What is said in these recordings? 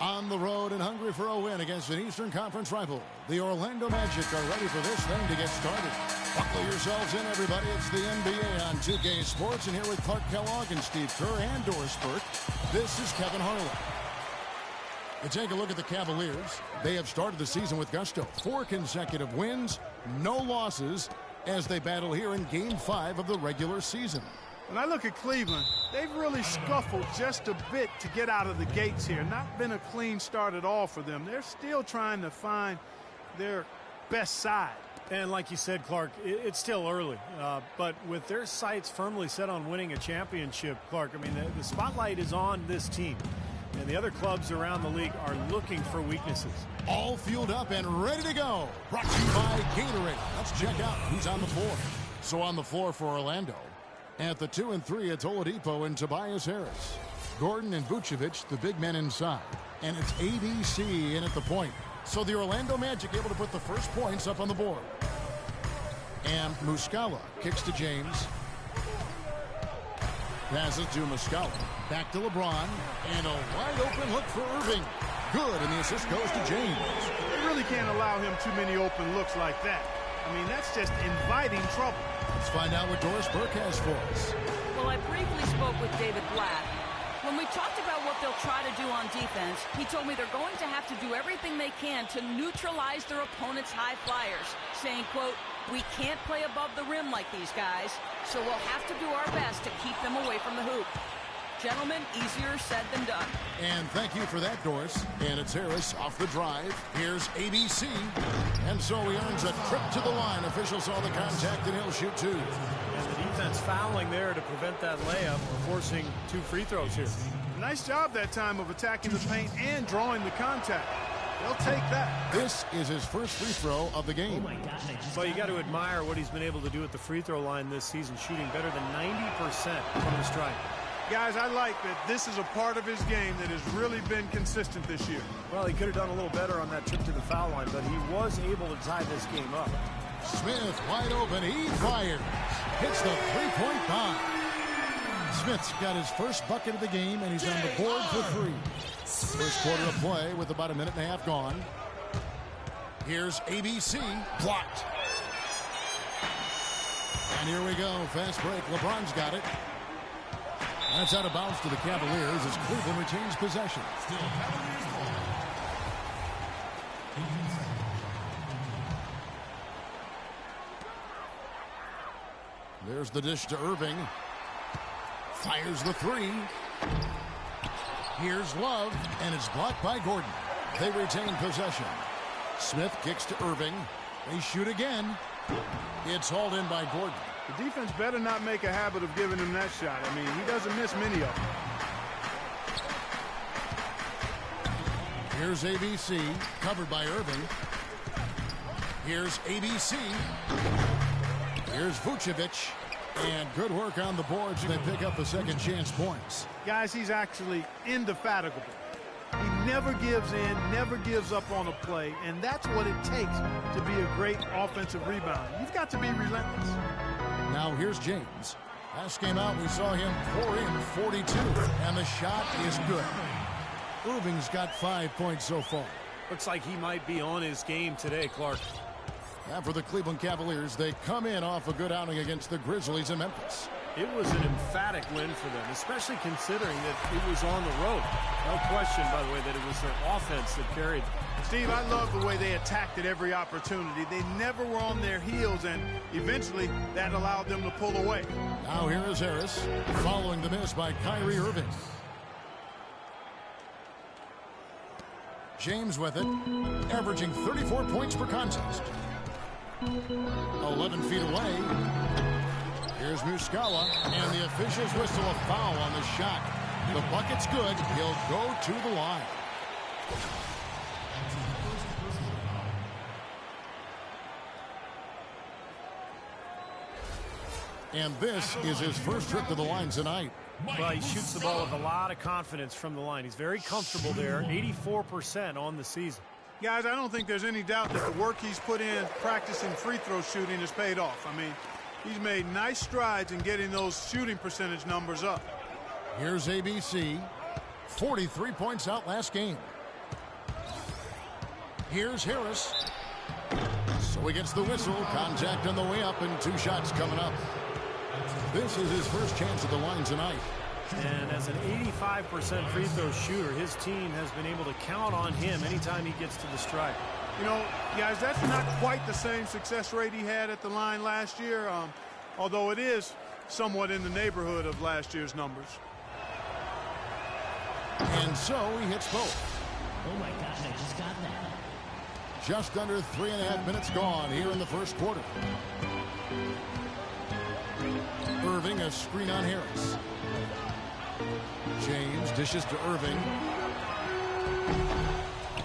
On the road and hungry for a win against an Eastern Conference rival, the Orlando Magic are ready for this thing to get started. Buckle yourselves in, everybody. It's the NBA on 2K Sports, and here with Clark Kellogg and Steve Kerr and Doris Burke, this is Kevin Harlan. You take a look at the Cavaliers. They have started the season with gusto. 4 consecutive wins, no losses, as they battle here in Game 5 of the regular season. When I look at Cleveland, they've really scuffled just a bit to get out of the gates here. Not been a clean start at all for them. They're still trying to find their best side. And like you said, Clark, it's still early. But with their sights firmly set on winning a championship, Clark, I mean, the spotlight is on this team. And the other clubs around the league are looking for weaknesses. All fueled up and ready to go. Brought to you by Gatorade. Let's check out who's on the floor. So on the floor for Orlando, at the 2 and 3, it's Oladipo and Tobias Harris. Gordon and Vucevic, the big men inside. And it's ABC in at the point. So the Orlando Magic able to put the first points up on the board. And Muscala kicks to James. Passes to Muscala. Back to LeBron. And a wide open look for Irving. Good, and the assist goes to James. They really can't allow him too many open looks like that. I mean, that's just inviting trouble. Let's find out what Doris Burke has for us. Well, I briefly spoke with David Blatt. When we talked about what they'll try to do on defense, he told me they're going to have to do everything they can to neutralize their opponent's high flyers, saying, quote, "We can't play above the rim like these guys, so we'll have to do our best to keep them away from the hoop." Gentlemen, easier said than done. And thank you for that, Doris. And it's Harris off the drive. Here's ABC. And so he earns a trip to the line. Officials saw the contact, and he'll shoot 2. And the defense fouling there to prevent that layup, forcing 2 free throws here. Nice job that time of attacking the paint and drawing the contact. They'll take that. This is his first free throw of the game. Well, you got to admire what he's been able to do at the free throw line this season, shooting better than 90% from the stripe. Guys, I like that this is a part of his game that has really been consistent this year. Well, he could have done a little better on that trip to the foul line, but he was able to tie this game up. Smith wide open. He fires. Hits the three-point bomb. Smith's got his first bucket of the game, and he's on the board for 3. First quarter of play with about a minute and a half gone. Here's ABC. Blocked. And here we go. Fast break. LeBron's got it. That's out of bounds to the Cavaliers as Cleveland retains possession. There's the dish to Irving. Fires the 3. Here's Love, and it's blocked by Gordon. They retain possession. Smith kicks to Irving. They shoot again. It's hauled in by Gordon. The defense better not make a habit of giving him that shot. I mean, he doesn't miss many of them. Here's ABC, covered by Irving. Here's ABC. Here's Vucevic. And good work on the boards. They pick up the second chance points. Guys, he's actually indefatigable. He never gives in, never gives up on a play, and that's what it takes to be a great offensive rebounder. You've got to be relentless. Now here's James. Last game out, we saw him pour in 42, and the shot is good. Irving's got 5 points so far. Looks like he might be on his game today, Clark. Now for the Cleveland Cavaliers, they come in off a good outing against the Grizzlies in Memphis. It was an emphatic win for them, especially considering that it was on the road. No question, by the way, that it was their offense that carried them. Steve, I love the way they attacked at every opportunity. They never were on their heels, and eventually that allowed them to pull away. Now here is Harris, following the miss by Kyrie Irving. James with it, averaging 34 points per contest. 11 feet away. Here's Muscala, and the officials whistle a foul on the shot. The bucket's good. He'll go to the line. And this is his first trip to the line tonight. Well, he shoots the ball with a lot of confidence from the line. He's very comfortable there, 84% on the season. Guys, I don't think there's any doubt that the work he's put in practicing free throw shooting has paid off. I mean, he's made nice strides in getting those shooting percentage numbers up. Here's ABC. 43 points out last game. Here's Harris. So he gets the whistle. Contact on the way up and 2 shots coming up. This is his first chance at the line tonight. And as an 85% free throw shooter, his team has been able to count on him anytime he gets to the stripe. You know, guys, that's not quite the same success rate he had at the line last year, although it is somewhat in the neighborhood of last year's numbers. And so he hits both. Oh my gosh, I just got that. Just under 3.5 minutes gone here in the first quarter. Irving, a screen on Harris. James dishes to Irving.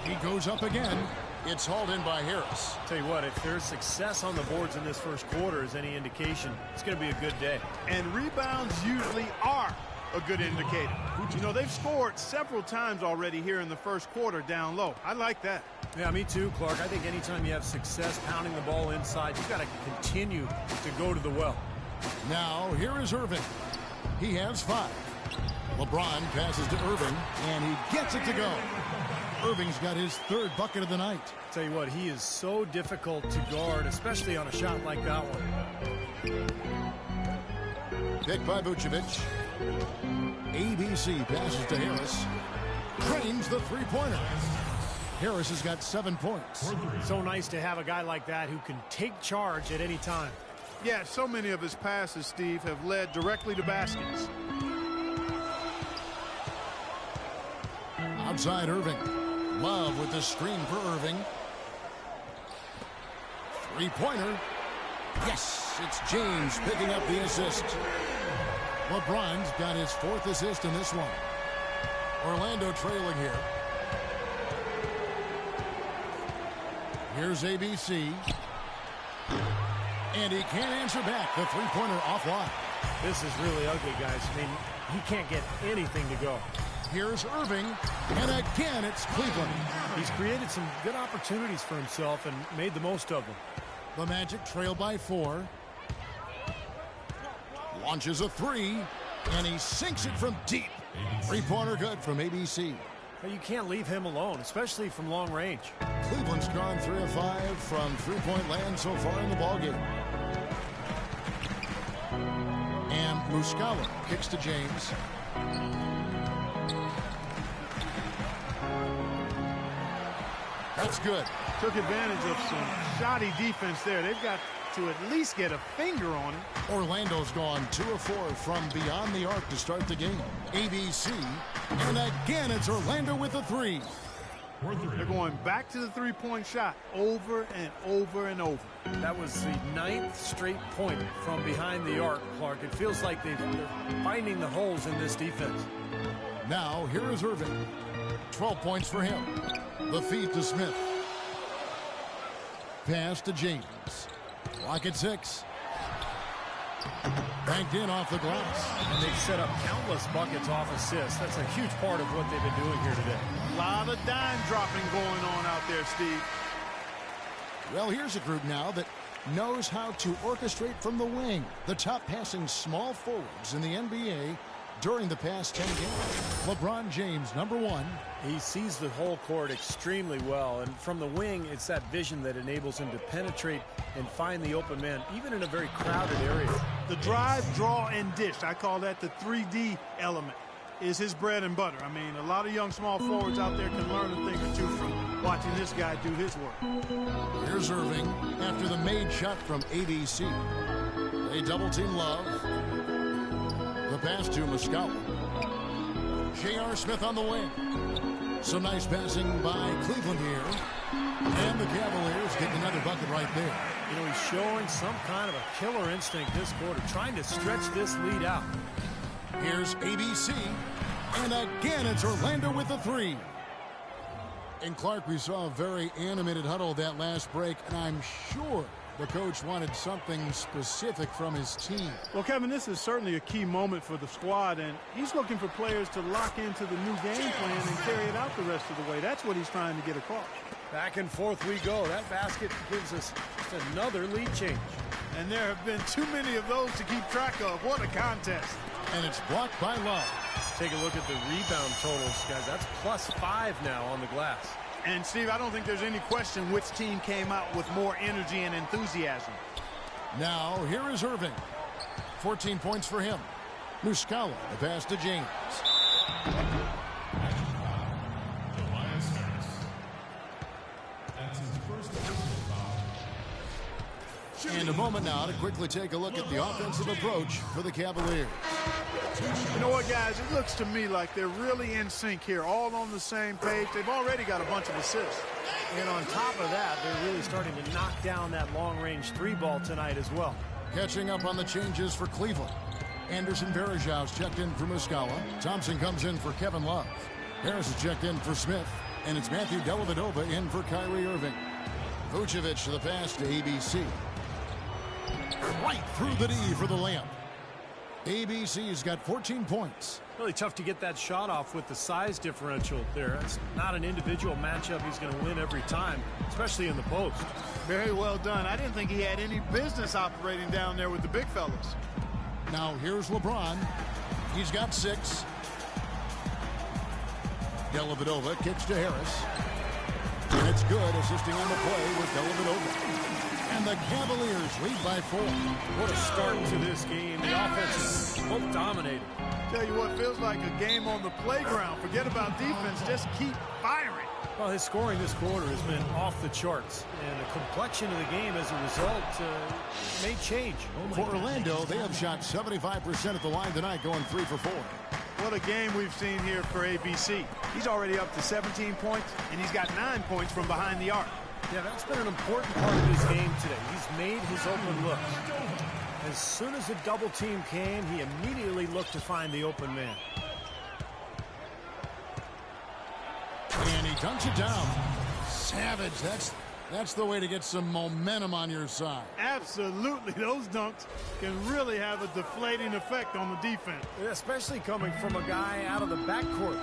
He goes up again. It's hauled in by Harris. Tell you what, if there's success on the boards in this first quarter is any indication, it's going to be a good day. And rebounds usually are a good indicator. You know, they've scored several times already here in the first quarter down low. I like that. Yeah, me too, Clark. I think anytime you have success pounding the ball inside, you've got to continue to go to the well. Now, here is Irving. He has 5. LeBron passes to Irving, and he gets it to go. Irving's got his 3rd bucket of the night. Tell you what, he is so difficult to guard, especially on a shot like that one. Picked by Vucevic. ABC passes to Harris. Drains the 3-pointer. Harris has got 7 points. So nice to have a guy like that who can take charge at any time. Yeah, so many of his passes, Steve, have led directly to baskets. Outside Irving. Love with the screen for Irving. 3-pointer. Yes, it's James picking up the assist. LeBron's got his 4th assist in this one. Orlando trailing here. Here's ABC. And he can't answer back. The 3-pointer offline. This is really ugly, guys. I mean, he can't get anything to go. Here's Irving, and again it's Cleveland. He's created some good opportunities for himself and made the most of them. The Magic trail by 4. Launches a 3, and he sinks it from deep. 3-pointer good from ABC. But you can't leave him alone, especially from long range. Cleveland's gone 3 of 5 from 3-point land so far in the ballgame. And Muscala kicks to James. That's good. Took advantage of some shoddy defense there. They've got to at least get a finger on it. Orlando's gone 2 of 4 from beyond the arc to start the game. ABC, and again it's Orlando with a 3. They're going back to the 3-point shot over and over and over. That was the 9th straight point from behind the arc, Clark. It feels like they're finding the holes in this defense. Now here is Irving. 12 points for him. The feed to Smith. Pass to James. Clock at 6. Banked in off the glass. And they've set up countless buckets off assists. That's a huge part of what they've been doing here today. A lot of dime dropping going on out there, Steve. Well, here's a group now that knows how to orchestrate from the wing. The top passing small forwards in the NBA during the past 10 games. LeBron James, number 1. He sees the whole court extremely well, and from the wing, it's that vision that enables him to penetrate and find the open man, even in a very crowded area. The drive, draw, and dish, I call that the 3D element, is his bread and butter. I mean, a lot of young small forwards out there can learn a thing or two from watching this guy do his work. Here's Irving after the made shot from ABC. They double-team Love. The pass to Muscala. J.R. Smith on the wing. Some nice passing by Cleveland here. And the Cavaliers getting another bucket right there. You know, he's showing some kind of a killer instinct this quarter, trying to stretch this lead out. Here's ABC. And again, it's Orlando with the 3. And Clark, we saw a very animated huddle that last break, and I'm sure the coach wanted something specific from his team. Well, Kevin, this is certainly a key moment for the squad, and he's looking for players to lock into the new game plan and carry it out the rest of the way. That's what he's trying to get across. Back and forth we go. That basket gives us just another lead change. And there have been too many of those to keep track of. What a contest. And it's blocked by Love. Take a look at the rebound totals, guys. That's +5 now on the glass. And, Steve, I don't think there's any question which team came out with more energy and enthusiasm. Now, here is Irving. 14 points for him. Muscala, the pass to James. And a moment now to quickly take a look at the offensive approach for the Cavaliers. You know what, guys? It looks to me like they're really in sync here, all on the same page. They've already got a bunch of assists. And on top of that, they're really starting to knock down that long-range three ball tonight as well. Catching up on the changes for Cleveland. Anderson Varejau's checked in for Muscala. Thompson comes in for Kevin Love. Harris is checked in for Smith. And it's Matthew Dellavedova in for Kyrie Irving. Vucevic to the pass to ABC. Right through the D for the layup. ABC's got 14 points. Really tough to get that shot off with the size differential there. It's not an individual matchup he's going to win every time, especially in the post. Very well done. I didn't think he had any business operating down there with the big fellas. Now here's LeBron. He's got 6. Dellavedova kicks to Harris. And it's good, assisting on the play with Dellavedova. And the Cavaliers lead by 4. What a start to this game. The offense is both dominated. Tell you what, feels like a game on the playground. Forget about defense, just keep firing. Well, his scoring this quarter has been off the charts, and the complexion of the game as a result may change. For Orlando, they have shot 75% at the line tonight, going 3 for 4. What a game we've seen here for ABC. He's already up to 17 points, and he's got 9 points from behind the arc. Yeah, that's been an important part of his game today. He's made his open looks. As soon as the double team came, he immediately looked to find the open man. And he dunks it down. Savage. That's the way to get some momentum on your side. Absolutely. Those dunks can really have a deflating effect on the defense. Especially coming from a guy out of the backcourt.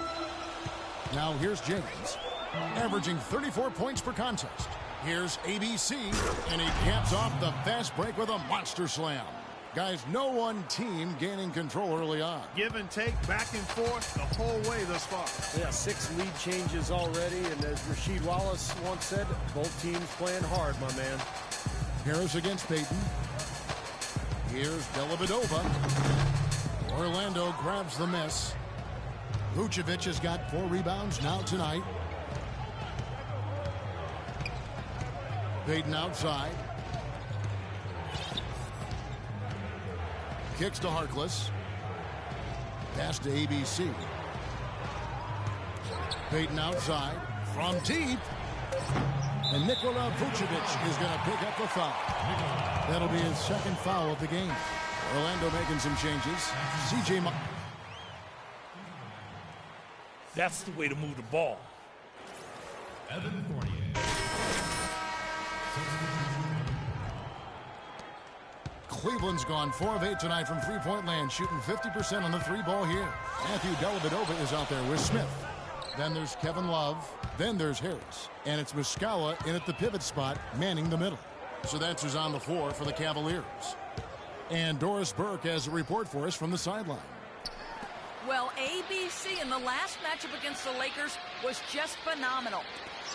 Now here's James, averaging 34 points per contest. Here's ABC, and he caps off the fast break with a monster slam. Guys, no one team gaining control early on. Give and take, back and forth, the whole way thus far. Yeah, 6 lead changes already, and as Rasheed Wallace once said, both teams playing hard, my man. Harris against Payton. Here's Dellavedova. Orlando grabs the miss. Vucevic has got 4 rebounds now tonight. Payton outside. Kicks to Harkless. Pass to ABC. Payton outside. From deep. And Nikola Vucevic is going to pick up the foul. That'll be his 2nd foul of the game. Orlando making some changes. CJ. That's the way to move the ball. Evan Fournier. Cleveland's gone 4 of 8 tonight from three-point land, shooting 50% on the 3-ball here. Matthew Dellavedova is out there with Smith. Then there's Kevin Love. Then there's Harris. And it's Muscala in at the pivot spot, manning the middle. So that's who's on the floor for the Cavaliers. And Doris Burke has a report for us from the sideline. Well, ABC in the last matchup against the Lakers was just phenomenal.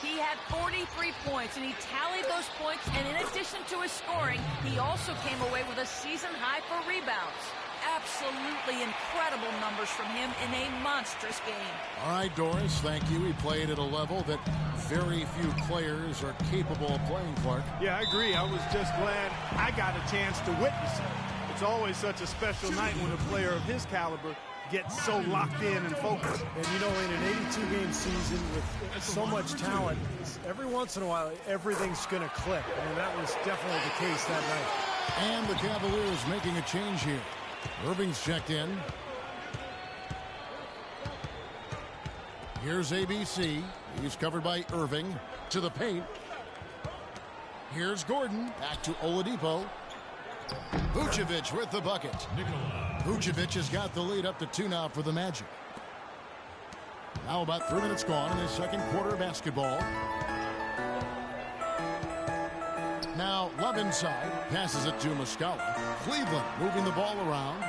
He had 43 points, and he tallied those points, and in addition to his scoring, he also came away with a season high for rebounds. Absolutely incredible numbers from him in a monstrous game. All right, Doris, thank you. He played at a level that very few players are capable of playing, Clark. Yeah, I agree. I was just glad I got a chance to witness it. It's always such a special night when a player of his caliber gets so locked in and focused. And you know, in an 82-game season with so much talent, every once in a while, everything's going to click. And that was definitely the case that night. And the Cavaliers making a change here. Irving's checked in. Here's ABC. He's covered by Irving. To the paint. Here's Gordon. Back to Oladipo. Vucevic with the bucket. Vucevic has got the lead up to 2 now for the Magic. Now about 3 minutes gone in the 2nd quarter of basketball. Now Love inside. Passes it to Muscala. Cleveland moving the ball around.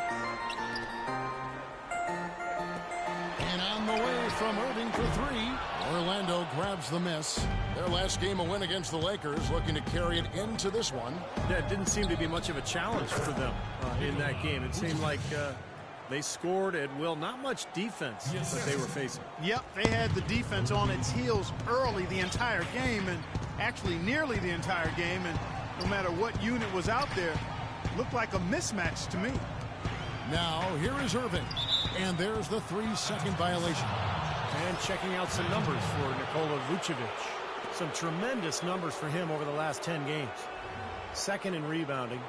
And on the way from Irving for three. Orlando grabs the miss. Their last game, a win against the Lakers, looking to carry it into this one. Yeah, it didn't seem to be much of a challenge for them in that game. It seemed like they scored at will. Not much defense that they were facing. Yep, they had the defense on its heels early the entire game, and actually nearly the entire game, and no matter what unit was out there, looked like a mismatch to me. Now, here is Irving. And there's the 3-second violation. And checking out some numbers for Nikola Vucevic. Some tremendous numbers for him over the last 10 games. Second in rebounding,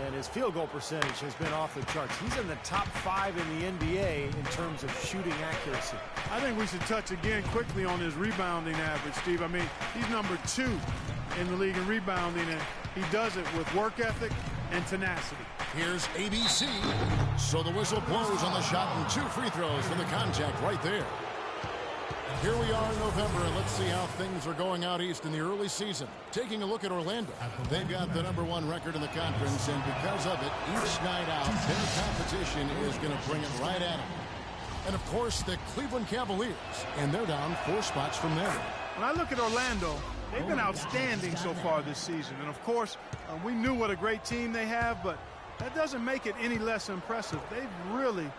and his field goal percentage has been off the charts. He's in the top 5 in the NBA in terms of shooting accuracy. I think we should touch again quickly on his rebounding average, Steve. I mean, he's number 2 in the league in rebounding, and he does it with work ethic and tenacity. Here's ABC. So the whistle blows on the shot, and 2 free throws for the contact right there. Here we are in November, and let's see how things are going out east in the early season. Taking a look at Orlando. They've got the #1 record in the conference, and because of it, each night out, their competition is going to bring it right at them. And, of course, the Cleveland Cavaliers, and they're down 4 spots from there. When I look at Orlando, they've been outstanding so far this season. And, of course, we knew what a great team they have, but that doesn't make it any less impressive. They've really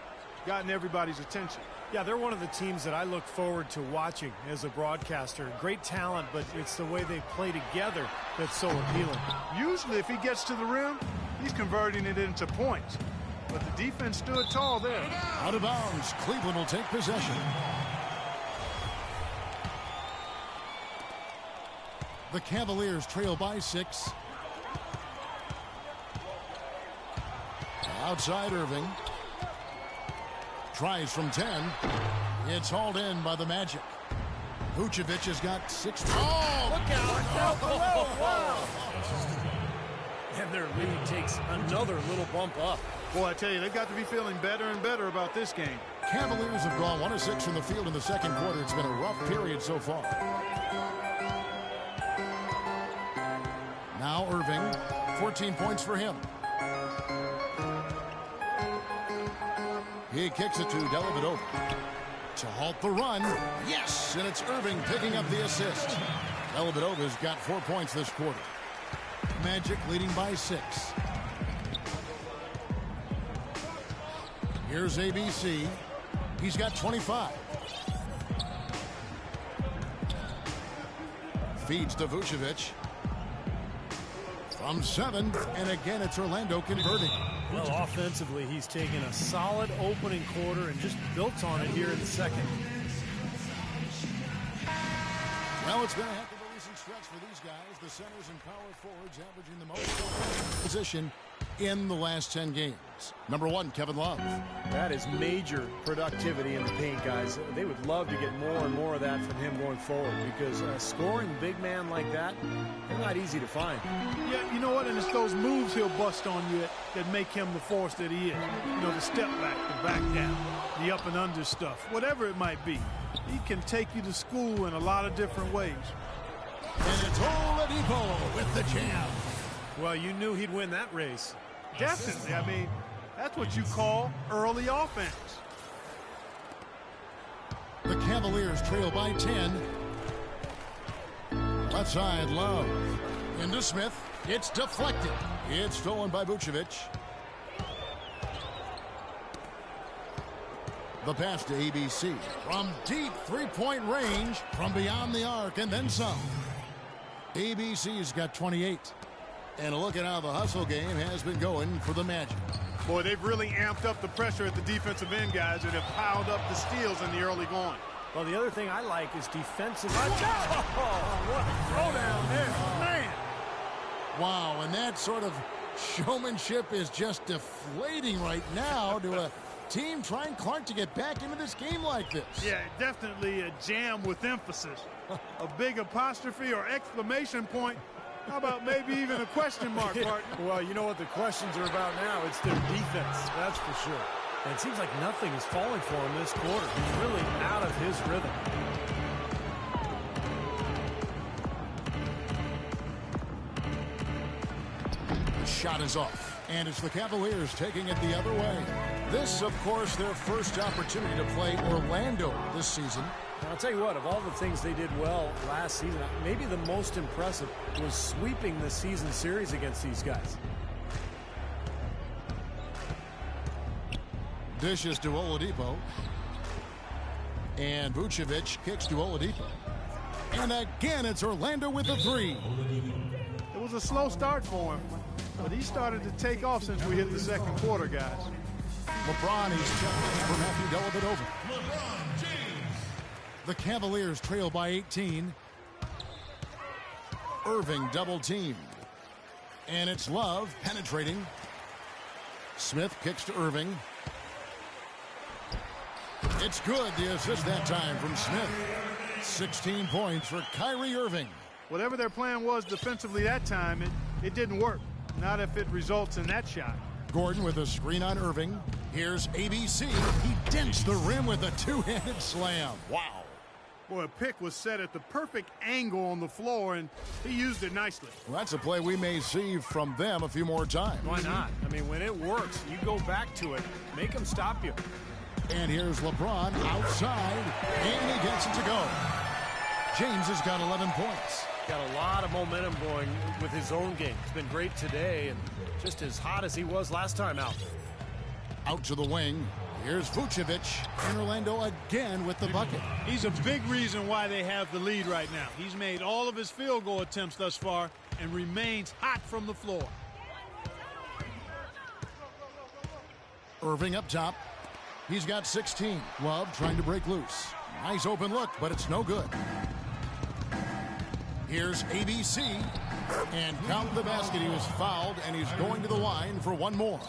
gotten everybody's attention. Yeah, they're one of the teams that I look forward to watching as a broadcaster. Great talent, but it's the way they play together that's so appealing. Usually, if he gets to the rim, he's converting it into points. But the defense stood tall there. Out of bounds. Cleveland will take possession. The Cavaliers trail by 6. Outside Irving. Tries from 10. It's hauled in by the Magic. Vucevic has got 6. Oh, Look out! Oh, wow. And their lead takes another little bump up. Boy, I tell you, they've got to be feeling better and better about this game. Cavaliers have gone 1 of 6 from the field in the second quarter. It's been a rough period so far. Now Irving, 14 points for him. He kicks it to Dellavedova to halt the run. Yes, and it's Irving picking up the assist. Dellavedova's got 4 points this quarter. Magic leading by 6. Here's ABC. He's got 25. Feeds to Vucevic. From 7, and again it's Orlando converting. Well, offensively, he's taken a solid opening quarter and just built on it here in the second. Well, it's been a heck of a recent stretch for these guys. The centers and power forwards averaging the most position in the last 10 games. #1, Kevin Love. That is major productivity in the paint, guys. They would love to get more and more of that from him going forward, because a scoring big man like that, they're not easy to find. Yeah, you know what? And it's those moves he'll bust on you that make him the force that he is. You know, the step back, the back down, the up and under stuff, whatever it might be. He can take you to school in a lot of different ways. And it's Oladipo with the jam. Well, you knew he'd win that race. Definitely. I mean, that's what you call early offense. The Cavaliers trail by 10. Left side, Love. Into Smith. It's deflected. It's stolen by Vucevic. The pass to ABC. From deep three-point range, from beyond the arc, and then some. ABC's got 28. And look at how the hustle game has been going for the Magic. Boy, they've really amped up the pressure at the defensive end, guys, and have piled up the steals in the early going. Well, the other thing I like is defensive. Oh, what a throwdown there, man. Wow, and that sort of showmanship is just deflating right now to a team trying, Clark, to get back into this game like this. Yeah, definitely a jam with emphasis. A big apostrophe or exclamation point. How about maybe even a question mark, partner? Well, you know what the questions are about now. It's their defense, that's for sure. And it seems like nothing is falling for him this quarter. He's really out of his rhythm. The shot is off. And it's the Cavaliers taking it the other way. This, of course, their first opportunity to play Orlando this season. I'll tell you what, of all the things they did well last season, maybe the most impressive was sweeping the season series against these guys. Dishes to Oladipo. And Vucevic kicks to Oladipo. And again, it's Orlando with the three. It was a slow start for him, but he started to take off since we hit the second quarter, guys. LeBron, he's checked in for Matthew Dellavedova. LeBron James. The Cavaliers trail by 18. Irving double teamed. And it's Love penetrating. Smith kicks to Irving. It's good, the assist that time from Smith. 16 points for Kyrie Irving. Whatever their plan was defensively that time, it didn't work. Not if it results in that shot. Gordon with a screen on Irving. Here's ABC. He dents the rim with a two-handed slam. Wow. Boy, a pick was set at the perfect angle on the floor, and he used it nicely. Well, that's a play we may see from them a few more times. Why not? I mean, when it works, you go back to it. Make them stop you. And here's LeBron outside, and he gets it to go. James has got 11 points. Got a lot of momentum going with his own game. It's been great today and just as hot as he was last time out. Out to the wing. Here's Vucevic, and Orlando again with the bucket. He's a big reason why they have the lead right now. He's made all of his field goal attempts thus far and remains hot from the floor. Irving up top. He's got 16. Love trying to break loose. Nice open look, but it's no good. Here's ABC. And count the basket. He was fouled, and he's going to the line for one more.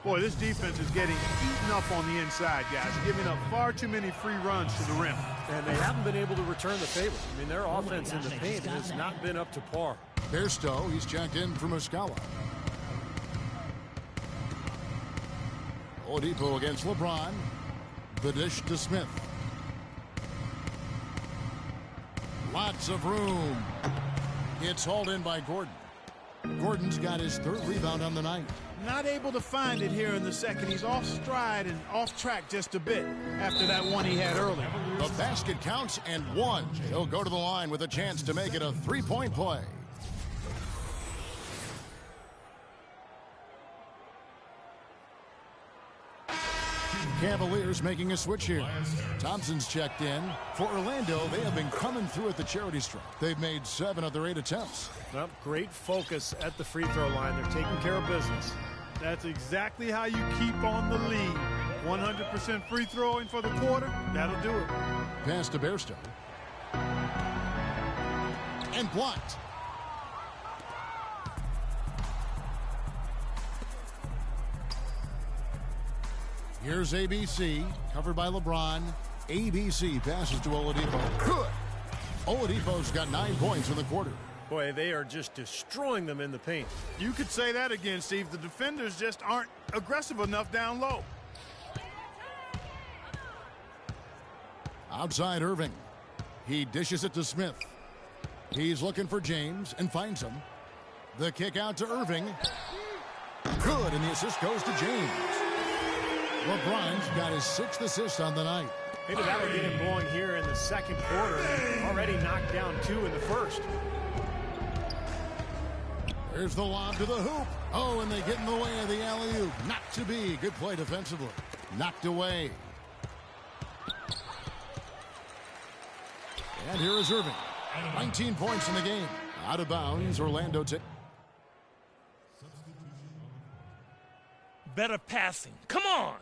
Boy, this defense is getting eaten up on the inside, guys, giving up far too many free runs to the rim. And they haven't been able to return the favor. I mean, their offense in the paint has not been up to par. Bairstow, he's checked in for Muscala. Oladipo against LeBron. The dish to Smith. Lots of room. It's hauled in by Gordon. Gordon's got his third rebound on the night. Not able to find it here in the second. He's off stride and off track just a bit after that one he had earlier. The basket counts and one. He'll go to the line with a chance to make it a three-point play. Cavaliers making a switch here. Thompson's checked in. For Orlando, they have been coming through at the charity stripe. They've made 7 of their 8 attempts. Well, great focus at the free throw line. They're taking care of business. That's exactly how you keep on the lead. 100% free throwing for the quarter, that'll do it. Pass to Bairstow. And blocked. Here's ABC, covered by LeBron. ABC passes to Oladipo. Good. Oladipo's got 9 points in the quarter. Boy, they are just destroying them in the paint. You could say that again, Steve. The defenders just aren't aggressive enough down low. Outside Irving. He dishes it to Smith. He's looking for James and finds him. The kick out to Irving. Good, and the assist goes to James. LeBron's got his 6th assist on the night. Maybe that'll get him going here in the second quarter. Already knocked down 2 in the first. There's the lob to the hoop. Oh, and they get in the way of the alley-oop. Not to be. Good play defensively. Knocked away. And here is Irving. 19 points in the game. Out of bounds, Orlando. Better passing. Come on.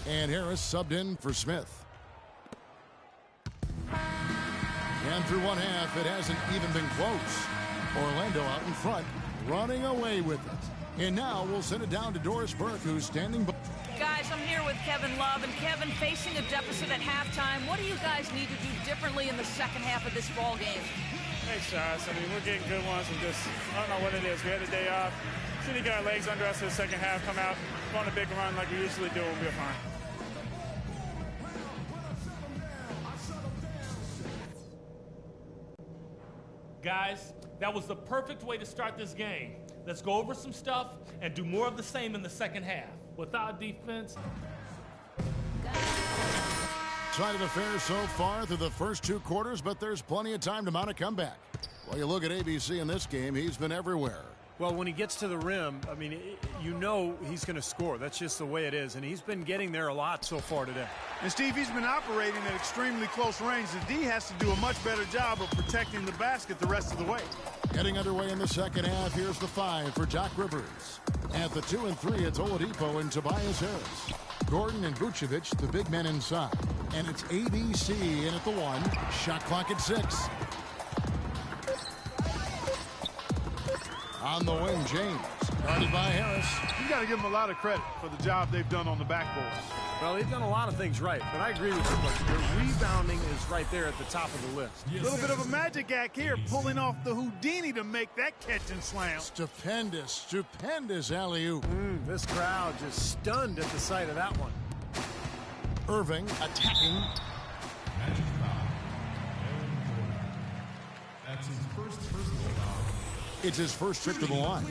And Harris subbed in for Smith. And through one half, it hasn't even been close. Orlando out in front, running away with it. And now we'll send it down to Doris Burke, who's standing by. Guys, I'm here with Kevin Love. And Kevin, facing a deficit at halftime, what do you guys need to do differently in the second half of this ball game? Hey, shots. I mean, we're getting good ones and just, I don't know what it is. We had a day off. Should have got our legs under us in the second half, come out, go on a big run like we usually do, we'll be fine. Guys, that was the perfect way to start this game. Let's go over some stuff and do more of the same in the second half. Without defense. Side of affairs so far through the first 2 quarters, but there's plenty of time to mount a comeback. Well, you look at ABC in this game, he's been everywhere. Well, when he gets to the rim, I mean, you know he's going to score. That's just the way it is, and he's been getting there a lot so far today. And, Steve, he's been operating at extremely close range. The D has to do a much better job of protecting the basket the rest of the way. Getting underway in the second half, here's the 5 for Doc Rivers. At the 2 and 3, it's Oladipo and Tobias Harris. Gordon and Vucevic, the big men inside. And it's ABC in at the 1. Shot clock at 6. On the wing, James. Guarded by Harris. You got to give them a lot of credit for the job they've done on the backboards. Well, they've done a lot of things right, but I agree with you. But their rebounding is right there at the top of the list. A little bit of a magic act here, pulling off the Houdini to make that catch and slam. Stupendous alley-oop. This crowd just stunned at the sight of that one. Irving attacking. Magic foul. Aaron Gordon. That's his first personal foul. It's his first trip to the line.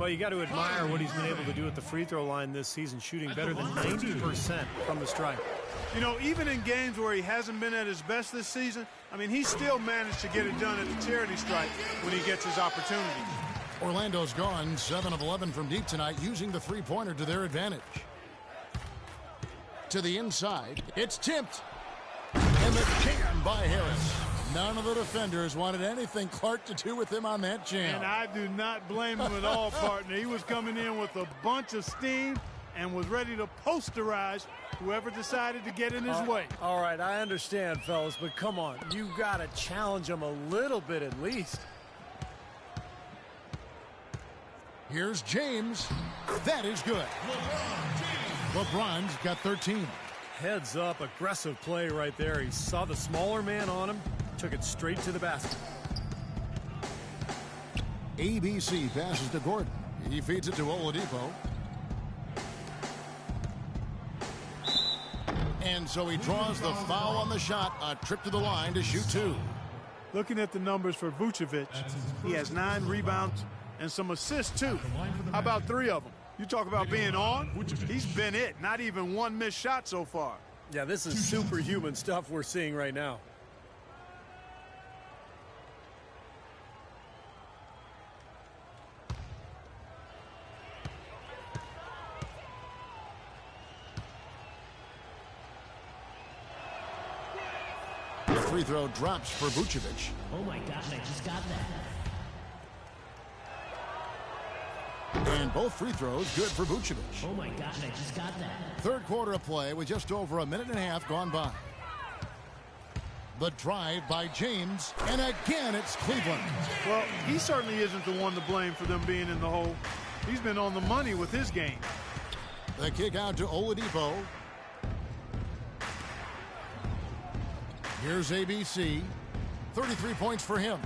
Well, you got to admire what he's been able to do at the free throw line this season, shooting better than 90% from the stripe. You know, even in games where he hasn't been at his best this season, I mean, he still managed to get it done at the charity stripe when he gets his opportunity. Orlando's gone 7 of 11 from deep tonight, using the three-pointer to their advantage. To the inside, it's tipped. And the jam by Harris. None of the defenders wanted anything Clark to do with him on that jam. And I do not blame him at all, partner. He was coming in with a bunch of steam and was ready to posterize whoever decided to get in his way. All right, I understand, fellas, but come on. You got to challenge him a little bit at least. Here's James. That is good. LeBron's got 13. Heads up, aggressive play right there. He saw the smaller man on him, took it straight to the basket. ABC passes to Gordon. He feeds it to Oladipo. And so he draws the foul on the shot. A trip to the line to shoot 2. Looking at the numbers for Vucevic, he has 9 rebounds and some assists, too. How about 3 of them? You talk about being on, he's been it. Not even 1 missed shot so far. Yeah, this is superhuman stuff we're seeing right now. The free throw drops for Vucevic. Oh my gosh, I just got that. And both free throws good for Vucevic. Oh my gosh, I just got that. Third quarter of play with just over a minute and a half gone by. The drive by James, and again it's Cleveland. Well, he certainly isn't the one to blame for them being in the hole. He's been on the money with his game. The kick out to Oladipo. Here's ABC. 33 points for him.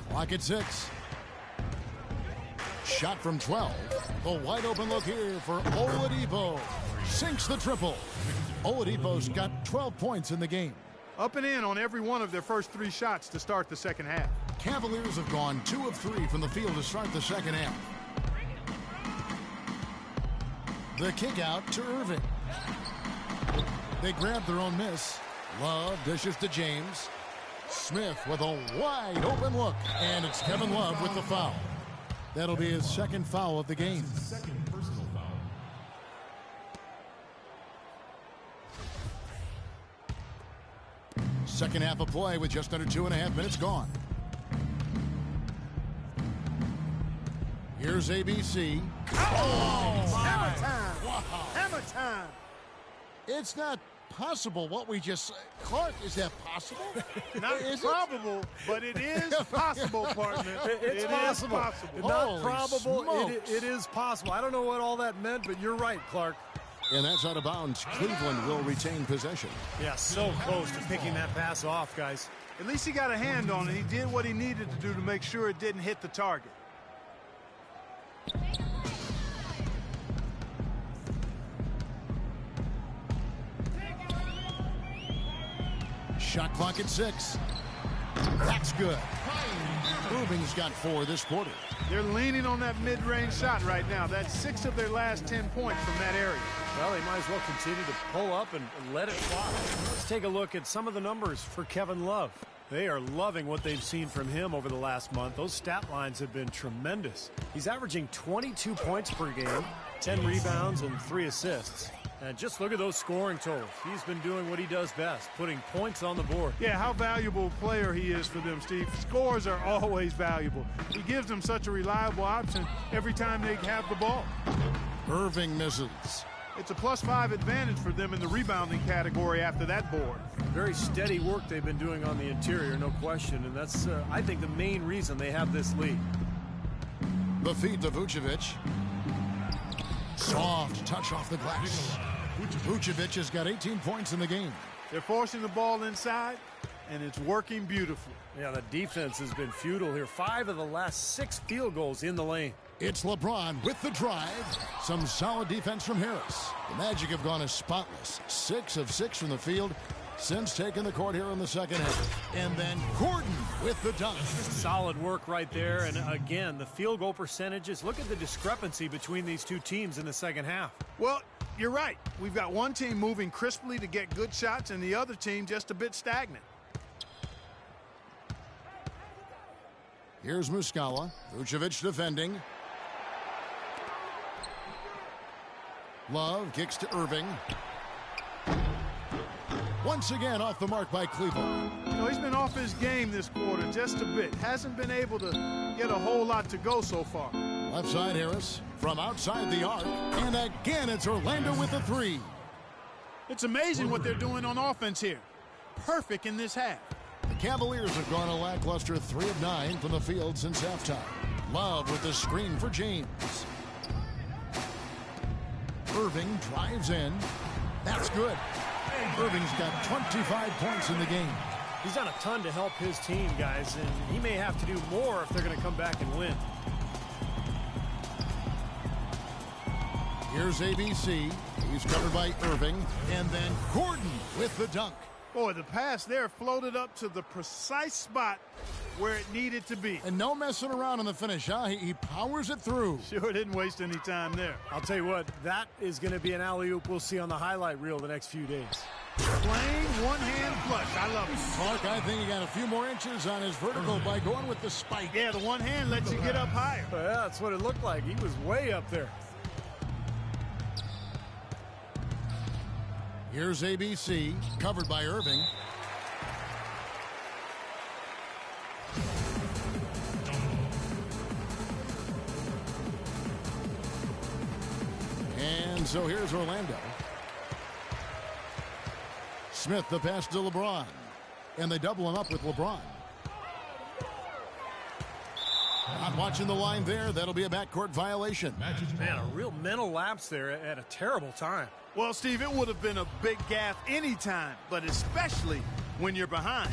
Clock at 6. Shot from 12. The wide open look here for Oladipo. Sinks the triple. Oladipo's got 12 points in the game. Up and in on every one of their first 3 shots to start the second half. Cavaliers have gone 2 of 3 from the field to start the second half. The kick out to Irving. They grab their own miss. Love dishes to James. Smith with a wide open look. And it's Kevin Love with the foul. That'll be his second foul of the game. Second personal foul. Second half of play with just under 2.5 minutes gone. Here's ABC. Oh, hammer time. Wow. Hammer time. It's not possible what we just... Clark, is that possible? Not probable, but it is possible, partner. It's possible. possible. Not Holy probable. smokes. It is possible. I don't know what all that meant, but you're right, Clark. And that's out of bounds. Cleveland will retain possession. Yeah, so close to picking that pass off, guys. At least he got a hand on it. He did what he needed to do to make sure it didn't hit the target. Shot clock at 6. That's good. Irving's got 4 this quarter. They're leaning on that mid-range shot right now. That's 6 of their last 10 points from that area. Well, they might as well continue to pull up and let it fly. Let's take a look at some of the numbers for Kevin Love. They are loving what they've seen from him over the last month. Those stat lines have been tremendous. He's averaging 22 points per game, 10 rebounds, and 3 assists. And just look at those scoring totals. He's been doing what he does best, putting points on the board. Yeah, how valuable a player he is for them, Steve. Scores are always valuable. He gives them such a reliable option every time they have the ball. Irving misses. It's a +5 advantage for them in the rebounding category after that board. Very steady work they've been doing on the interior, no question. And that's, I think, the main reason they have this lead. The feed to Vucevic. Soft touch off the glass. Vucevic has got 18 points in the game. They're forcing the ball inside, and it's working beautifully. Yeah, the defense has been futile here. 5 of the last 6 field goals in the lane. It's LeBron with the drive. Some solid defense from Harris. The Magic have gone as spotless. 6 of 6 from the field since taking the court here in the second half. And then Gordon with the dunk. Solid work right there. And again, the field goal percentages. Look at the discrepancy between these two teams in the second half. Well, you're right. We've got one team moving crisply to get good shots and the other team just a bit stagnant. Here's Muscala. Vucevic defending. Love kicks to Irving. Once again off the mark by Cleveland. You know, he's been off his game this quarter just a bit. Hasn't been able to get a whole lot to go so far. Left side Harris from outside the arc. And again it's Orlando with the 3. It's amazing what they're doing on offense here. Perfect in this half. The Cavaliers have gone a lackluster 3 of 9 from the field since halftime. Love with the screen for James. Irving drives in. That's good. Irving's got 25 points in the game. He's done a ton to help his team, guys, and he may have to do more if they're going to come back and win. Here's ABC. He's covered by Irving. And then Gordon with the dunk. Boy, the pass there floated up to the precise spot where it needed to be. And no messing around in the finish, huh? He powers it through. Sure didn't waste any time there. I'll tell you what, that is going to be an alley-oop we'll see on the highlight reel the next few days. Plain one-hand flush. I love it. Clark, I think he got a few more inches on his vertical by going with the spike. Yeah, the one hand lets you get up higher. Yeah, that's what it looked like. He was way up there. Here's ABC, covered by Irving. And so here's Orlando. Smith, the pass to LeBron. And they double him up with LeBron. Not watching the line there. That'll be a backcourt violation. Man, a real mental lapse there at a terrible time. Well, Steve, it would have been a big gaffe any time, but especially when you're behind.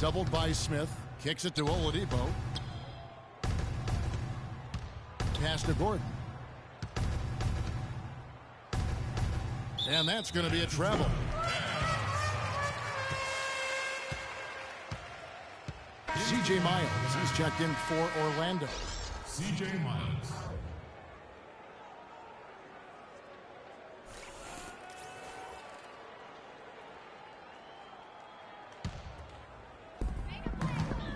Doubled by Smith. Kicks it to Oladipo. Pass to Gordon. And that's going to be a travel. C.J. Miles, he's checked in for Orlando. C.J. Miles.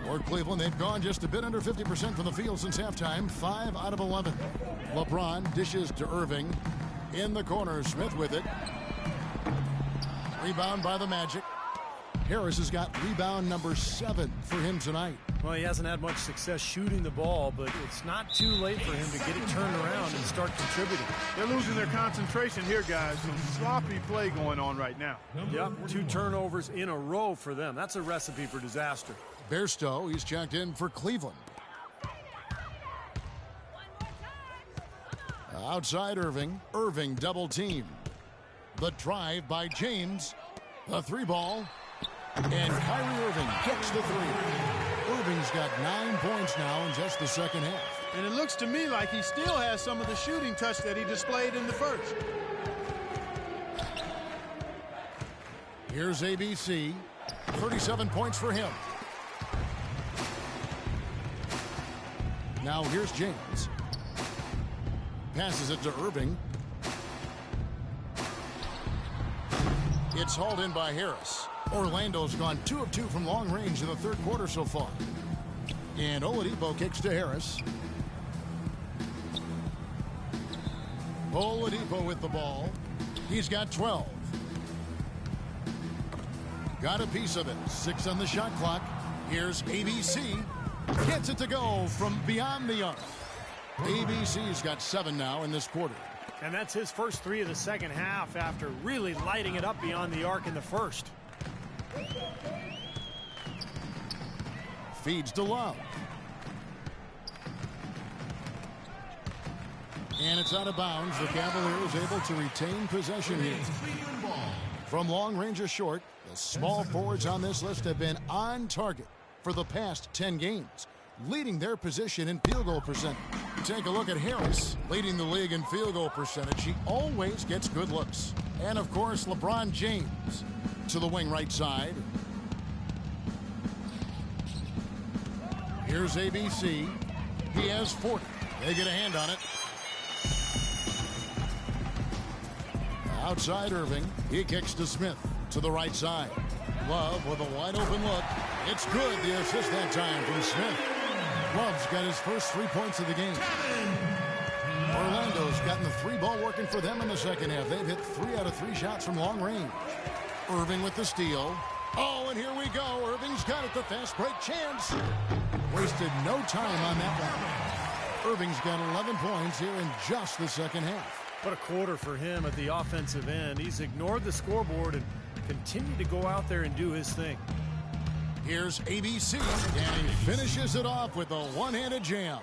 For Cleveland, they've gone just a bit under 50% from the field since halftime. 5 out of 11. LeBron dishes to Irving. In the corner, Smith with it. Rebound by the Magic. Harris has got rebound number 7 for him tonight. Well, he hasn't had much success shooting the ball, but it's not too late for him to get it turned around and start contributing. They're losing their concentration here, guys. Some sloppy play going on right now. Yep, 2 turnovers in a row for them. That's a recipe for disaster. Bairstow, he's checked in for Cleveland. Outside Irving. Irving double team. The drive by James. The 3-ball. And Kyrie Irving kicks the 3. Irving's got 9 points now in just the second half. And it looks to me like he still has some of the shooting touch that he displayed in the first. Here's ABC. 37 points for him. Now here's James. Passes it to Irving. It's hauled in by Harris. Orlando's gone 2 of 2 from long range in the third quarter so far. And Oladipo kicks to Harris. Oladipo with the ball. He's got 12. Got a piece of it. 6 on the shot clock. Here's ABC. Gets it to go from beyond the arc. ABC's got 7 now in this quarter. And that's his first 3 of the second half after really lighting it up beyond the arc in the first. Feeds to Love. And it's out of bounds. The Cavaliers able to retain possession here. From long range or short, the small forwards on this list have been on target for the past 10 games, leading their position in field goal percentage. Take a look at Harris, leading the league in field goal percentage. He always gets good looks. And, of course, LeBron James to the wing right side. Here's ABC. He has 40. They get a hand on it. Outside Irving. He kicks to Smith to the right side. Love with a wide open look. It's good. The assist that time from Smith. Love's got his first 3 points of the game. Orlando's gotten the 3 ball working for them in the second half. They've hit 3 out of 3 shots from long range. Irving with the steal. Oh, and here we go. Irving's got it. The fast break chance. Wasted no time on that one. Irving's got 11 points here in just the second half. What a quarter for him at the offensive end. He's ignored the scoreboard and continued to go out there and do his thing. Here's ABC, and he finishes it off with a one-handed jam.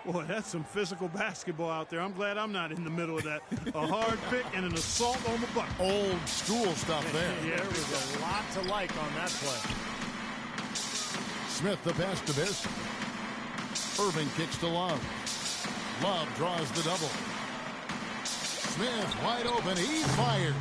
Boy, that's some physical basketball out there. I'm glad I'm not in the middle of that. A hard pick and an assault on the bucket. Old school stuff there. Yeah, there was a lot to like on that play. Smith the pass to Bearson. Irving kicks to Love. Love draws the double. Smith wide open. He fires.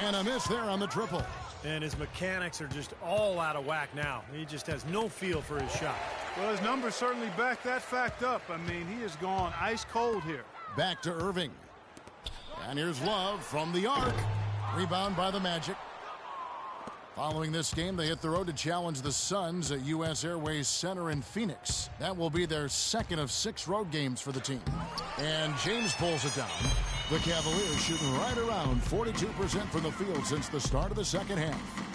And a miss there on the triple. And his mechanics are just all out of whack now. He just has no feel for his shot. Well, his numbers certainly back that fact up. I mean, he has gone ice cold here. Back to Irving. And here's Love from the arc. Rebound by the Magic. Following this game, they hit the road to challenge the Suns at U.S. Airways Center in Phoenix. That will be their second of 6 road games for the team. And James pulls it down. The Cavaliers shooting right around 42% from the field since the start of the second half.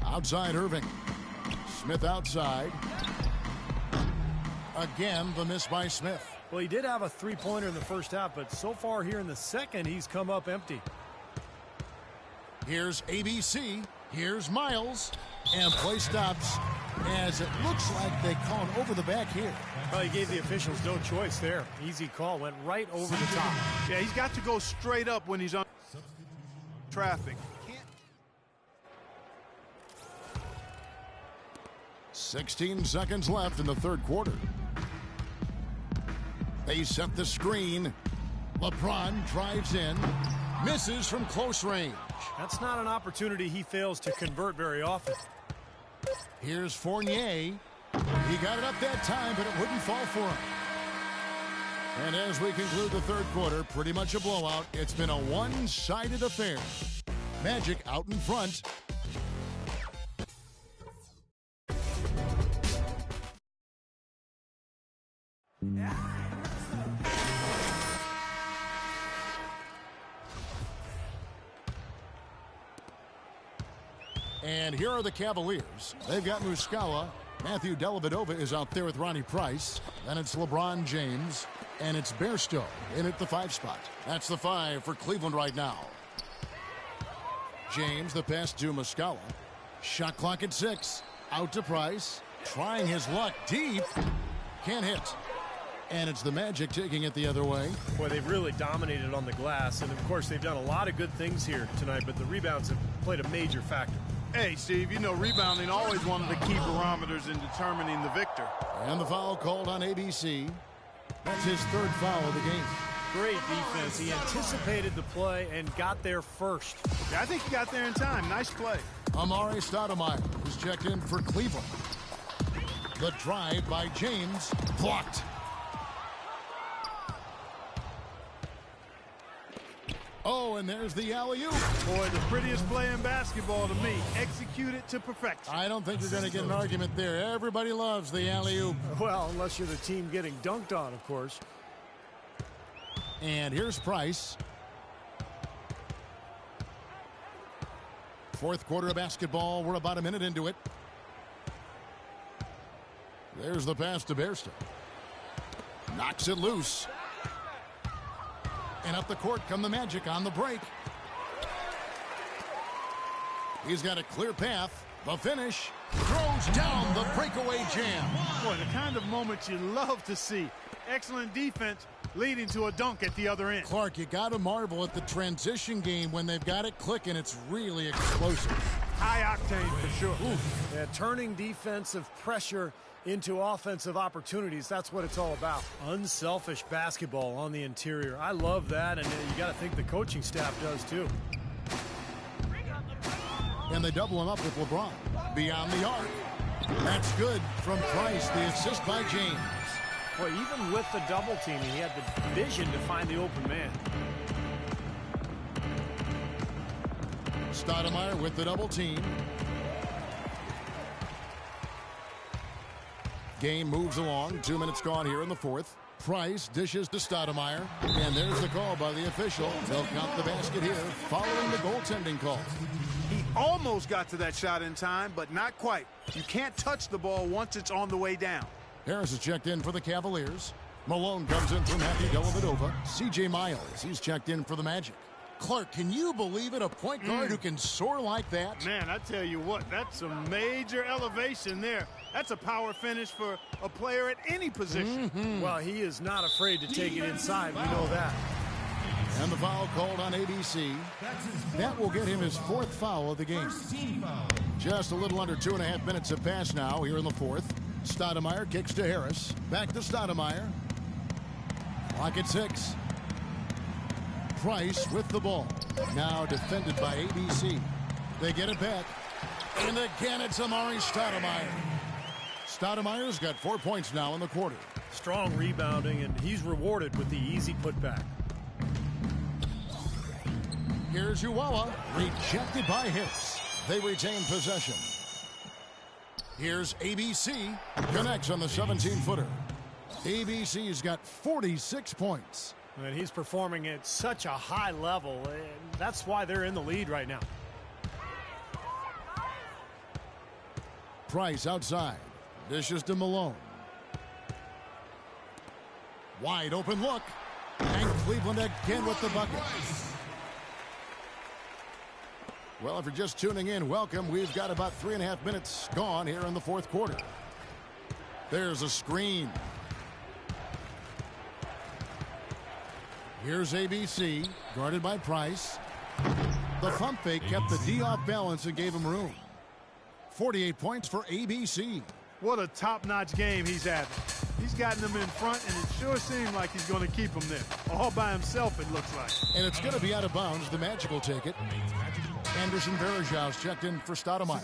Outside Irving. Smith outside. Again, the miss by Smith. Well, he did have a 3-pointer in the first half, but so far here in the second, he's come up empty. Here's ABC. Here's Miles. And play stops as it looks like they call him over the back here. Well, he gave the officials no choice there. Easy call. Went right over the top. Yeah, he's got to go straight up when he's on traffic. 16 seconds left in the third quarter. They set the screen. LeBron drives in. Misses from close range. That's not an opportunity he fails to convert very often. Here's Fournier. He got it up that time, but it wouldn't fall for him. And as we conclude the third quarter, pretty much a blowout. It's been a one-sided affair. Magic out in front. And here are the Cavaliers. They've got Muscala. Matthew Dellavedova is out there with Ronnie Price. Then it's LeBron James. And it's Bairstow in at the 5 spot. That's the 5 for Cleveland right now. James, the pass to Muscala. Shot clock at 6. Out to Price. Trying his luck deep. Can't hit. And it's the Magic taking it the other way. Boy, they've really dominated on the glass. And, of course, they've done a lot of good things here tonight, but the rebounds have played a major factor. Hey, Steve, you know rebounding always one of the key barometers in determining the victor. And the foul called on ABC. That's his 3rd foul of the game. Great defense. He anticipated the play and got there first. Yeah, I think he got there in time. Nice play. Amari Stoudemire is checked in for Cleveland. The drive by James, blocked. Oh, and there's the alley-oop. Boy, the prettiest play in basketball to me. Executed to perfection. I don't think you're going to get an argument there. Everybody loves the alley-oop. Well, unless you're the team getting dunked on, of course. And here's Price. Fourth quarter of basketball. We're about a minute into it. There's the pass to Bairstow. Knocks it loose. And up the court come the Magic on the break. He's got a clear path. The finish. Throws down the breakaway jam. Boy, the kind of moment you love to see. Excellent defense leading to a dunk at the other end. Clark, you got to marvel at the transition game when they've got it clicking. It's really explosive. High octane for sure. Yeah, turning defensive pressure into offensive opportunities. That's what it's all about. Unselfish basketball on the interior. I love that, and you got to think the coaching staff does too. And they double him up with LeBron. Beyond the arc. That's good from Price. The assist by James. Well, even with the double teaming, he had the vision to find the open man. Stoudemire with the double team. Game moves along. 2 minutes gone here in the fourth. Price dishes to Stoudemire. And there's the call by the official. They'll count the basket here following the goaltending call. He almost got to that shot in time, but not quite. You can't touch the ball once it's on the way down. Harris is checked in for the Cavaliers. Malone comes in from Happy Dellavedova. C.J. Miles, he's checked in for the Magic. Clark, can you believe it? A point guard who can soar like that? Man, I tell you what, that's a major elevation there. That's a power finish for a player at any position. Well, he is not afraid to take it inside. We know that. And the foul called on ABC. That will get him his fourth foul of the game. Just a little under 2.5 minutes have passed now here in the fourth. Stoudemire kicks to Harris. Back to Stoudemire. Clock at 6. Price with the ball. Now defended by ABC. They get it back. And again, it's Amari Stoudemire. Stoudemire's got 4 points now in the quarter. Strong rebounding, and he's rewarded with the easy putback. Here's Uwala. Rejected by Harris. They retain possession. Here's ABC. Connects on the 17-footer. ABC's got 46 points. And he's performing at such a high level. And that's why they're in the lead right now. Price outside. Dishes to Malone. Wide open look. And Cleveland again with the bucket. Well, if you're just tuning in, welcome. We've got about 3.5 minutes gone here in the fourth quarter. There's a screen. Here's ABC, guarded by Price. The pump fake kept the D off balance and gave him room. 48 points for ABC. What a top-notch game he's having. He's gotten them in front, and it sure seems like he's going to keep them there. All by himself, it looks like. And it's going to be out of bounds. The Magic will take it. Anderson Varejão's checked in for Stoudemire.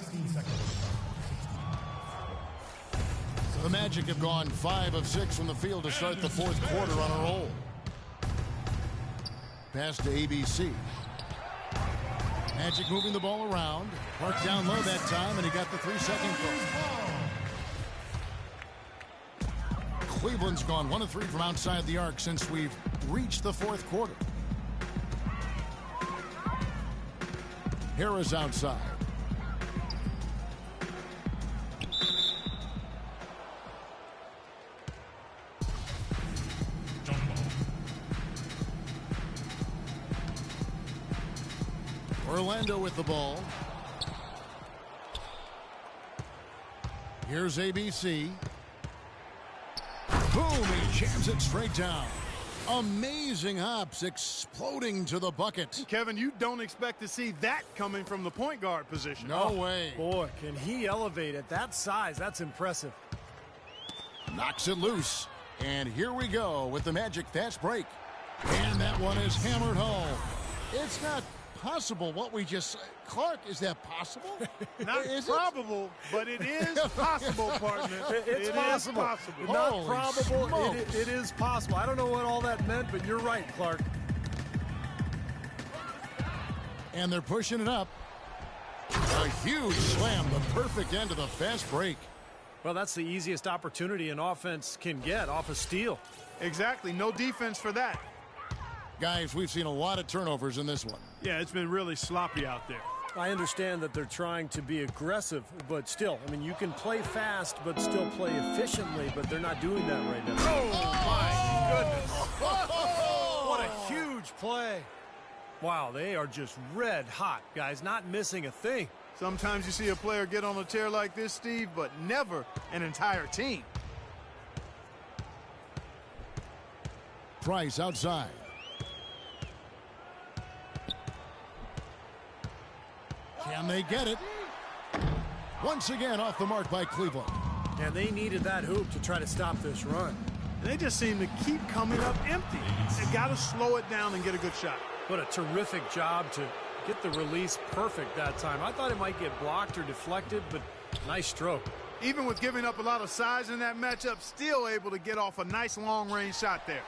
The Magic have gone 5 of 6 from the field to start the fourth quarter on a roll. Pass to ABC. Magic moving the ball around. Marked down low that time, and he got the 3-second goal. Cleveland's gone 1 of 3 from outside the arc since we've reached the fourth quarter. Harris outside. Orlando with the ball. Here's ABC. Boom, he jams it straight down. Amazing hops exploding to the bucket. Kevin, you don't expect to see that coming from the point guard position. No way. Boy, can he elevate at that size. That's impressive. Knocks it loose. And here we go with the Magic fast break. And that one is hammered home. It's not possible what we just... Clark, is that possible? Not probable, but it is possible, partner. It's possible. Not probable. It is possible. I don't know what all that meant, but you're right, Clark. And they're pushing it up. A huge slam, the perfect end of the fast break. Well, that's the easiest opportunity an offense can get off a steal. Exactly. No defense for that. Guys, we've seen a lot of turnovers in this one. Yeah, it's been really sloppy out there. I understand that they're trying to be aggressive, but still, I mean, you can play fast but still play efficiently, but they're not doing that right now. Oh, my goodness. What a huge play. Wow, they are just red hot, guys, not missing a thing. Sometimes you see a player get on a tear like this, Steve, but never an entire team. Price outside. Can they get it? Once again off the mark by Cleveland. And they needed that hoop to try to stop this run. They just seem to keep coming up empty. They've got to slow it down and get a good shot. What a terrific job to get the release perfect that time. I thought it might get blocked or deflected, but nice stroke. Even with giving up a lot of size in that matchup, still able to get off a nice long-range shot there.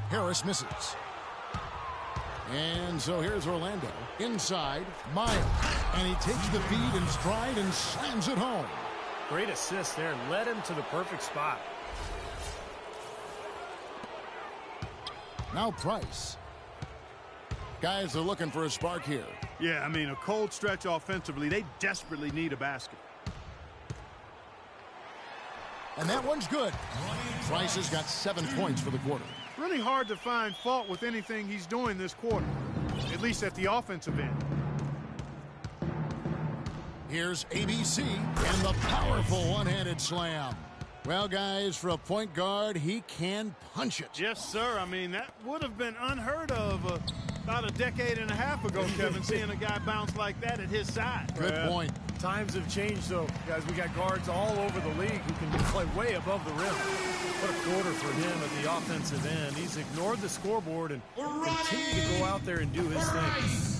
Harris misses. And so here's Orlando. Inside, Miles. And he takes the feed in stride and slams it home. Great assist there. Led him to the perfect spot. Now Price. Guys are looking for a spark here. Yeah, I mean, a cold stretch offensively. They desperately need a basket. And that one's good. Price has got 7 points for the quarter. Really hard to find fault with anything he's doing this quarter, at least at the offensive end. Here's ABC and the powerful one-handed slam. Well, guys, for a point guard, he can punch it. Yes, sir. I mean, that would have been unheard of about a decade and a half ago, Kevin, seeing a guy bounce like that at his size. Good point. Times have changed, though. Guys, we got guards all over the league who can play way above the rim. What a quarter for him at the offensive end. He's ignored the scoreboard and continued to go out there and do his thing.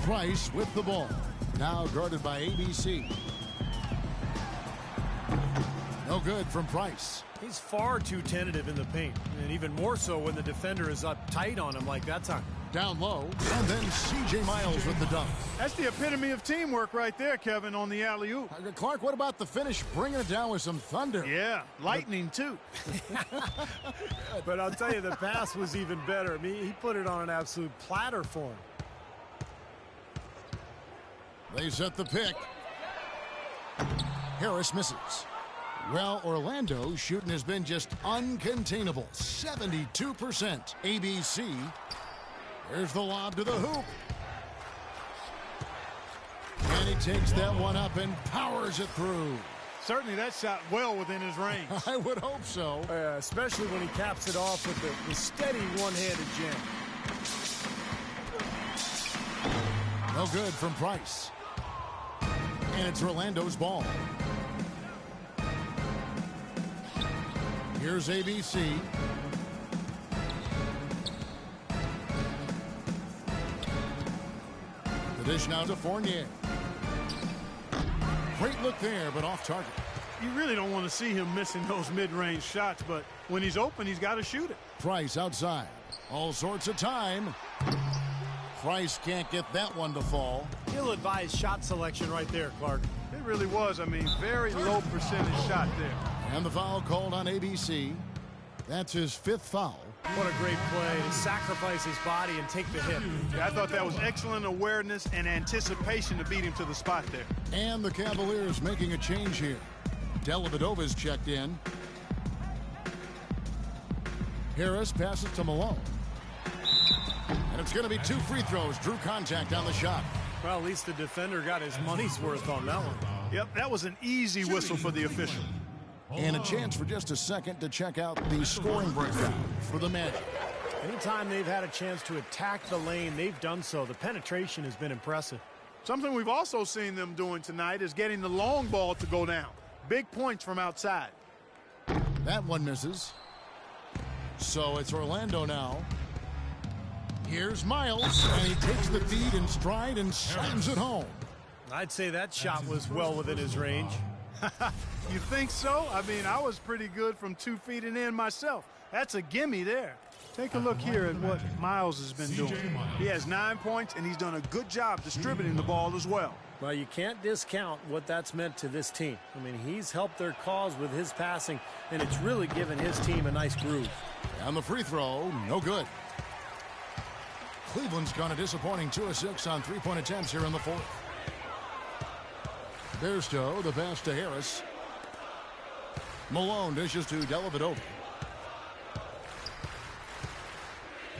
Price with the ball. Now guarded by ABC. No good from Price. He's far too tentative in the paint, and even more so when the defender is up tight on him like that time. Down low, and then C.J. Miles with the dunk. That's the epitome of teamwork right there, Kevin, on the alley-oop. Clark, what about the finish? Bringing it down with some thunder. Yeah, lightning, too. But I'll tell you, the pass was even better. I mean, he put it on an absolute platter for him. They set the pick. Harris misses. Well, Orlando's shooting has been just uncontainable. 72%. ABC. There's the lob to the hoop. And he takes that one up and powers it through. Certainly that shot well within his range. I would hope so. Especially when he caps it off with the steady one-handed jam. No good from Price. And it's Orlando's ball. Here's ABC. The dish now to Fournier. Great look there, but off target. You really don't want to see him missing those mid-range shots, but when he's open, he's got to shoot it. Price outside. All sorts of time. Price can't get that one to fall. Ill-advised shot selection right there, Clark. It really was. I mean, very low percentage shot there. And the foul called on ABC. That's his 5th foul. What a great play to sacrifice his body and take the hit. Yeah, I thought that was excellent awareness and anticipation to beat him to the spot there. And the Cavaliers making a change here. Dellavedova's checked in. Harris passes to Malone. And it's going to be 2 free throws. Drew contact on the shot. Well, at least the defender got his money's worth on that one. Yep, that was an easy whistle for the official. And a chance for just a second to check out the scoring breakdown for the Magic. Anytime they've had a chance to attack the lane, they've done so. The penetration has been impressive. Something we've also seen them doing tonight is getting the long ball to go down. Big points from outside. That one misses. So it's Orlando now. Here's Miles, and he takes the feed in stride and slams it home. I'd say that shot was well within his range. You think so? I mean, I was pretty good from 2 feet and in myself. That's a gimme there. Take a look here at what Miles has been doing. He has 9 points, and he's done a good job distributing the ball as well. Well, you can't discount what that's meant to this team. I mean, he's helped their cause with his passing, and it's really given his team a nice groove. And the free throw, no good. Cleveland's gone a disappointing 2 of 6 on 3-point attempts here in the fourth. Bairstow, the pass to Harris. Malone dishes to Dellavedova.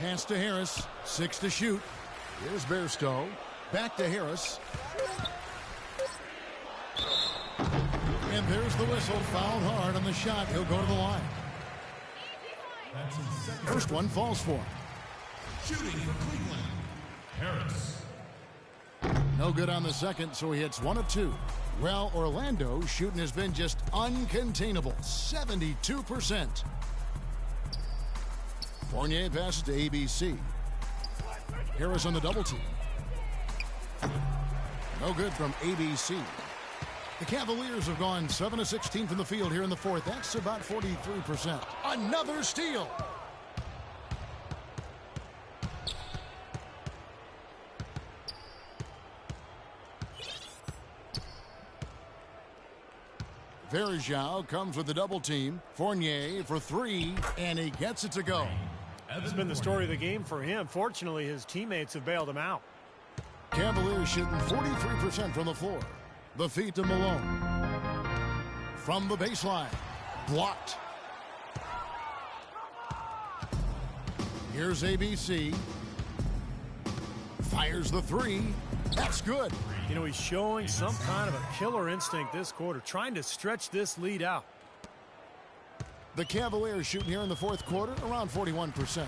Pass to Harris, 6 to shoot. Here's Bairstow, back to Harris. And there's the whistle, fouled hard on the shot. He'll go to the line. First one falls for him. Shooting for Cleveland, Harris. No good on the second, so he hits 1 of 2. Well, Orlando's shooting has been just uncontainable, 72%. Fournier passes to ABC. Harris on the double team. No good from ABC. The Cavaliers have gone 7 of 16 from the field here in the fourth. That's about 43%. Another steal. Verjao comes with the double team. Fournier for 3, and he gets it to go. That's been the story of the game for him. Fortunately, his teammates have bailed him out. Cavaliers shooting 43% from the floor. The feed to Malone. From the baseline. Blocked. Here's ABC. Fires the 3. That's good. You know, he's showing some kind of a killer instinct this quarter, trying to stretch this lead out. The Cavaliers shooting here in the fourth quarter around 41%.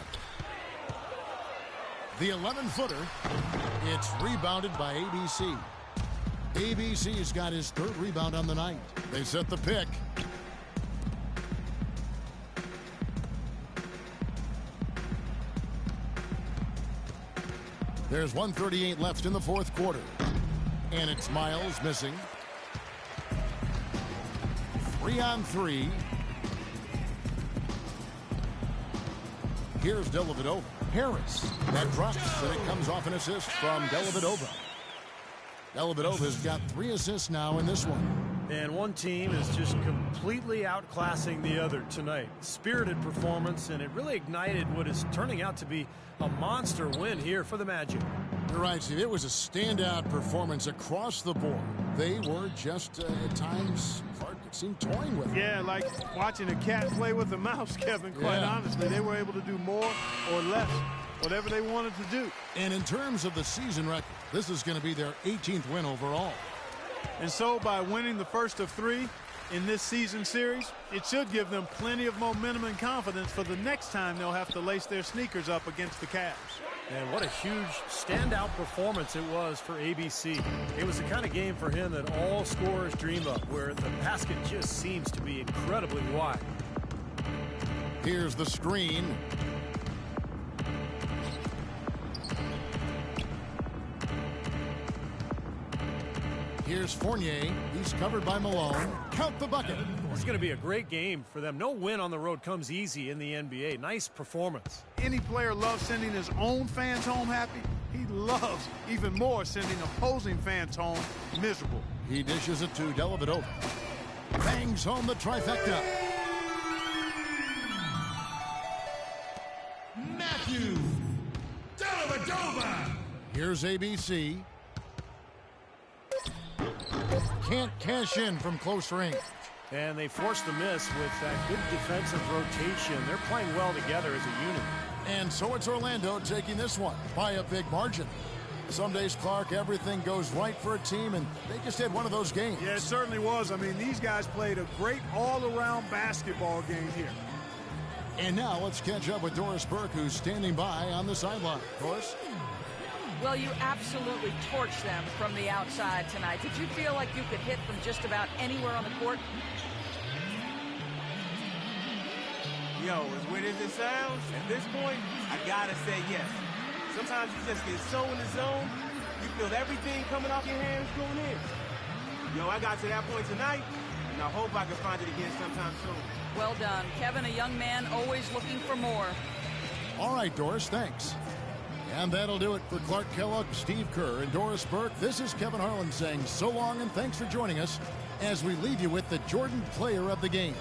The 11-footer. It's rebounded by ABC. ABC's got his 3rd rebound on the night. They set the pick. There's 1:38 left in the fourth quarter. And it's Miles missing. 3 on 3. Here's Dellavedova. Harris. That drops, and it comes off an assist from Dellavedova. Dellavedova's got 3 assists now in this one. And one team is just completely outclassing the other tonight. Spirited performance, and it really ignited what is turning out to be a monster win here for the Magic. You're right, Steve. It was a standout performance across the board. They were just, at times, Clark, it seemed toying with it. Yeah, like watching a cat play with a mouse, Kevin, quite honestly. They were able to do more or less, whatever they wanted to do. And in terms of the season record, this is going to be their 18th win overall. And so by winning the first of 3 in this season series, it should give them plenty of momentum and confidence for the next time they'll have to lace their sneakers up against the Cavs. And what a huge standout performance it was for ABC. It was the kind of game for him that all scorers dream of, where the basket just seems to be incredibly wide. Here's the screen. Here's Fournier. He's covered by Malone. Count the bucket. It's going to be a great game for them. No win on the road comes easy in the NBA. Nice performance. Any player loves sending his own fans home happy. He loves even more sending opposing fans home miserable. He dishes it to Dellavedova. Bangs home the trifecta. Matthew Dellavedova. Here's ABC. Can't cash in from close range. And they forced the miss with that good defensive rotation. They're playing well together as a unit. And so it's Orlando taking this one by a big margin. Some days, Clark, everything goes right for a team, and they just had one of those games. Yeah, it certainly was. I mean, these guys played a great all-around basketball game here. And now let's catch up with Doris Burke, who's standing by on the sideline. Doris? Well, you absolutely torched them from the outside tonight. Did you feel like you could hit from just about anywhere on the court? Yo, as weird as it sounds, at this point, I gotta say yes. Sometimes you just get so in the zone, you feel everything coming off your hands going in. Yo, I got to that point tonight, and I hope I can find it again sometime soon. Well done. Kevin, a young man always looking for more. All right, Doris, thanks. And that'll do it for Clark Kellogg, Steve Kerr, and Doris Burke. This is Kevin Harlan saying so long and thanks for joining us as we leave you with the Jordan Player of the Game.